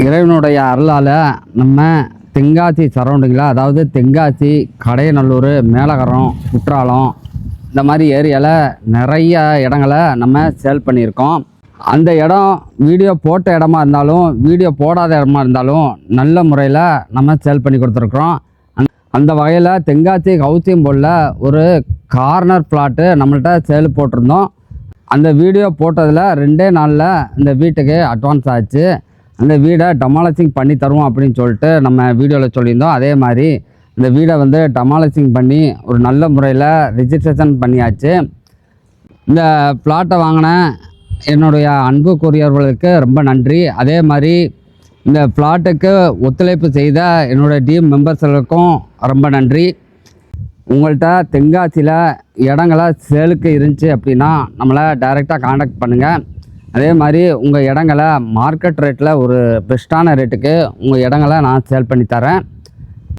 இறைவனுடைய அருளால் நம்ம தென்காசி சரௌண்டிங்கில், அதாவது தென்காசி, கடையநல்லூர், மேலகரம், குற்றாலம் இந்த மாதிரி ஏரியாவில் நிறைய இடங்களை நம்ம சேல் பண்ணியிருக்கோம். அந்த இடம் வீடியோ போட்ட இடமா இருந்தாலும் வீடியோ போடாத இடமா இருந்தாலும் நல்ல முறையில் நம்ம சேல் பண்ணி கொடுத்துருக்குறோம். அந்த வகையில் தென்காசி ஹவுசிங் போர்டில் ஒரு கார்னர் பிளாட்டு நம்மள்கிட்ட சேல் போட்டிருந்தோம். அந்த வீடியோ போட்டதில் 2 நாளில் இந்த வீட்டுக்கு அட்வான்ஸ் ஆச்சு. அந்த வீடை டெமாலிசிங் பண்ணி தருவோம் அப்படின்னு சொல்லிட்டு நம்ம வீடியோவில் சொல்லியிருந்தோம். அதே மாதிரி இந்த வீடை வந்து டெமாலிசிங் பண்ணி ஒரு நல்ல முறையில் ரிஜிஸ்ட்ரேஷன் பண்ணியாச்சு. இந்த பிளாட்டை வாங்கின என்னுடைய அன்புக்குரியவர்களுக்கு ரொம்ப நன்றி. அதே மாதிரி இந்த பிளாட்டுக்கு ஒத்துழைப்பு செய்த என்னுடைய டீம் மெம்பர்ஸ்களுக்கும் ரொம்ப நன்றி. உங்கள்கிட்ட தென்காசியில் இடங்களை சேலுக்கு இருந்துச்சு அப்படின்னா நம்மளை டைரெக்டாக காண்டாக்ட் பண்ணுங்கள். அதே மாதிரி உங்கள் இடங்களை மார்க்கெட் ரேட்டில் ஒரு பெஸ்ட்டான ரேட்டுக்கு உங்கள் இடங்களை நான் சேல் பண்ணி தரேன்.